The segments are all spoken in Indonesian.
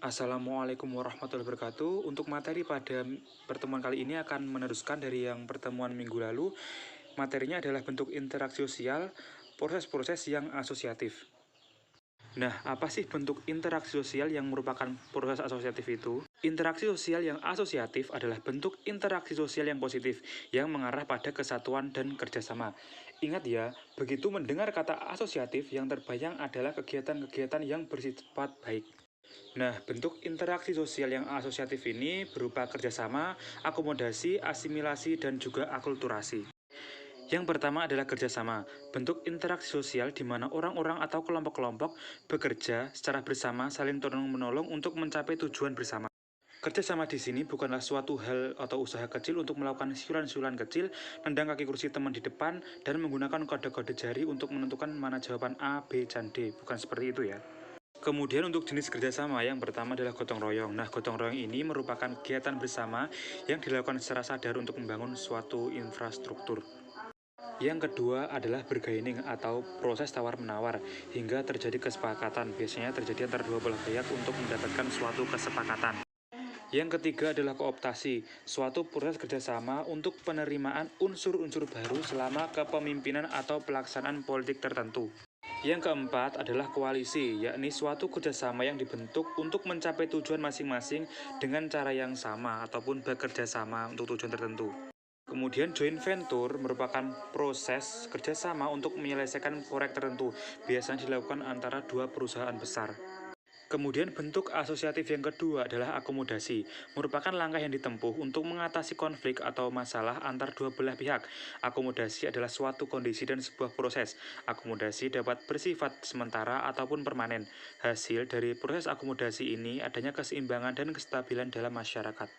Assalamualaikum warahmatullahi wabarakatuh. Untuk materi pada pertemuan kali ini akan meneruskan dari yang pertemuan minggu lalu. Materinya adalah bentuk interaksi sosial, proses-proses yang asosiatif. Nah, apa sih bentuk interaksi sosial yang merupakan proses asosiatif itu? Interaksi sosial yang asosiatif adalah bentuk interaksi sosial yang positif, yang mengarah pada kesatuan dan kerjasama. Ingat ya, begitu mendengar kata asosiatif, yang terbayang adalah kegiatan-kegiatan yang bersifat baik. Nah, bentuk interaksi sosial yang asosiatif ini berupa kerjasama, akomodasi, asimilasi, dan juga akulturasi. Yang pertama adalah kerjasama, bentuk interaksi sosial di mana orang-orang atau kelompok-kelompok bekerja secara bersama saling tolong-menolong untuk mencapai tujuan bersama. Kerjasama di sini bukanlah suatu hal atau usaha kecil untuk melakukan siulan-siulan kecil, nendang kaki kursi teman di depan, dan menggunakan kode-kode jari untuk menentukan mana jawaban A, B, dan D. Bukan seperti itu ya. Kemudian untuk jenis kerjasama yang pertama adalah gotong royong. Nah, gotong royong ini merupakan kegiatan bersama yang dilakukan secara sadar untuk membangun suatu infrastruktur. Yang kedua adalah bargaining atau proses tawar-menawar hingga terjadi kesepakatan. Biasanya terjadi antara dua belah pihak untuk mendapatkan suatu kesepakatan. Yang ketiga adalah kooptasi, suatu proses kerjasama untuk penerimaan unsur-unsur baru selama kepemimpinan atau pelaksanaan politik tertentu. Yang keempat adalah koalisi, yakni suatu kerjasama yang dibentuk untuk mencapai tujuan masing-masing dengan cara yang sama ataupun bekerja sama untuk tujuan tertentu. Kemudian joint venture merupakan proses kerjasama untuk menyelesaikan proyek tertentu, biasanya dilakukan antara dua perusahaan besar. Kemudian bentuk asosiatif yang kedua adalah akomodasi, merupakan langkah yang ditempuh untuk mengatasi konflik atau masalah antar dua belah pihak. Akomodasi adalah suatu kondisi dan sebuah proses. Akomodasi dapat bersifat sementara ataupun permanen. Hasil dari proses akomodasi ini adanya keseimbangan dan kestabilan dalam masyarakat.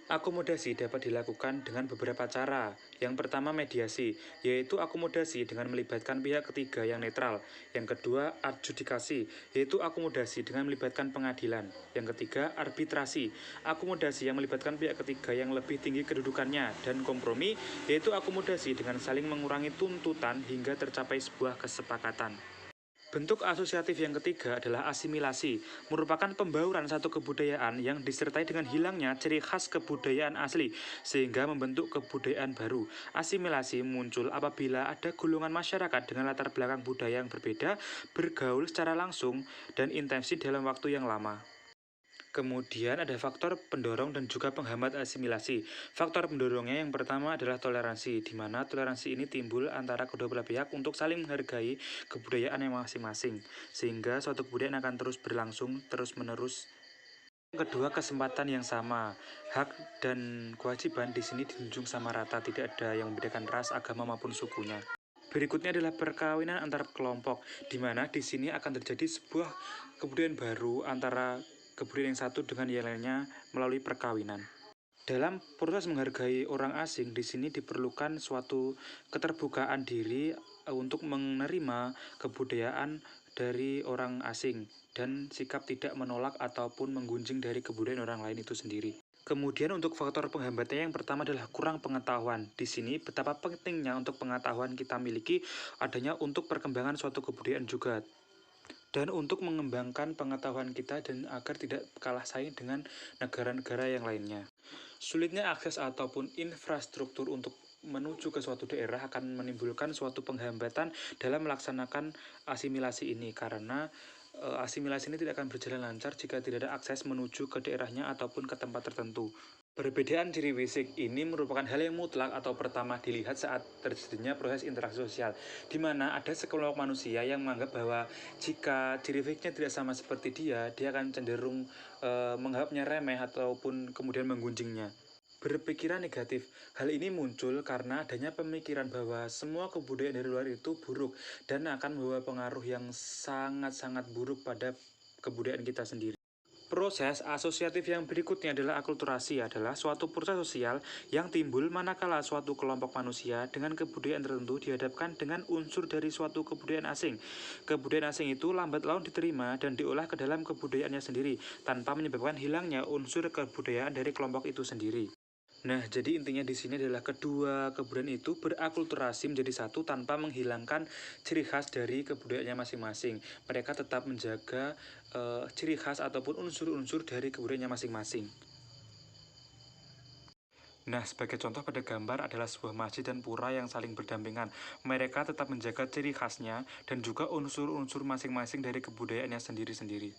Akomodasi dapat dilakukan dengan beberapa cara. Yang pertama mediasi, yaitu akomodasi dengan melibatkan pihak ketiga yang netral. Yang kedua adjudikasi, yaitu akomodasi dengan melibatkan pengadilan. Yang ketiga arbitrasi, akomodasi yang melibatkan pihak ketiga yang lebih tinggi kedudukannya. Dan kompromi, yaitu akomodasi dengan saling mengurangi tuntutan hingga tercapai sebuah kesepakatan. Bentuk asosiatif yang ketiga adalah asimilasi, merupakan pembauran satu kebudayaan yang disertai dengan hilangnya ciri khas kebudayaan asli, sehingga membentuk kebudayaan baru. Asimilasi muncul apabila ada golongan masyarakat dengan latar belakang budaya yang berbeda, bergaul secara langsung dan intensif dalam waktu yang lama. Kemudian ada faktor pendorong dan juga penghambat asimilasi. Faktor pendorongnya yang pertama adalah toleransi, di mana toleransi ini timbul antara kedua belah pihak untuk saling menghargai kebudayaan yang masing-masing, sehingga suatu kebudayaan akan terus berlangsung terus-menerus. Yang kedua, kesempatan yang sama. Hak dan kewajiban di sini dijunjung sama rata, tidak ada yang membedakan ras, agama maupun sukunya. Berikutnya adalah perkawinan antar kelompok, di mana di sini akan terjadi sebuah kebudayaan baru antara kebudayaan yang satu dengan yang lainnya melalui perkawinan. Dalam proses menghargai orang asing, di sini diperlukan suatu keterbukaan diri untuk menerima kebudayaan dari orang asing dan sikap tidak menolak ataupun menggunjing dari kebudayaan orang lain itu sendiri. Kemudian untuk faktor penghambatnya yang pertama adalah kurang pengetahuan. Di sini betapa pentingnya untuk pengetahuan kita miliki adanya untuk perkembangan suatu kebudayaan juga. Dan untuk mengembangkan pengetahuan kita dan agar tidak kalah saing dengan negara-negara yang lainnya. Sulitnya akses ataupun infrastruktur untuk menuju ke suatu daerah akan menimbulkan suatu penghambatan dalam melaksanakan asimilasi ini karena asimilasi ini tidak akan berjalan lancar jika tidak ada akses menuju ke daerahnya ataupun ke tempat tertentu. Perbedaan ciri fisik ini merupakan hal yang mutlak atau pertama dilihat saat terjadinya proses interaksi sosial, di mana ada sekelompok manusia yang menganggap bahwa jika ciri fisiknya tidak sama seperti dia akan cenderung menganggapnya remeh ataupun kemudian menggunjingnya. Berpikiran negatif, hal ini muncul karena adanya pemikiran bahwa semua kebudayaan dari luar itu buruk dan akan membawa pengaruh yang sangat-sangat buruk pada kebudayaan kita sendiri. Proses asosiatif yang berikutnya adalah akulturasi, adalah suatu proses sosial yang timbul manakala suatu kelompok manusia dengan kebudayaan tertentu dihadapkan dengan unsur dari suatu kebudayaan asing. Kebudayaan asing itu lambat laun diterima dan diolah ke dalam kebudayaannya sendiri, tanpa menyebabkan hilangnya unsur kebudayaan dari kelompok itu sendiri. Nah, jadi intinya di sini adalah kedua kebudayaan itu berakulturasi menjadi satu tanpa menghilangkan ciri khas dari kebudayaannya masing-masing. Mereka tetap menjaga ciri khas ataupun unsur-unsur dari kebudayaannya masing-masing. Nah, sebagai contoh pada gambar adalah sebuah masjid dan pura yang saling berdampingan. Mereka tetap menjaga ciri khasnya dan juga unsur-unsur masing-masing dari kebudayaannya sendiri-sendiri.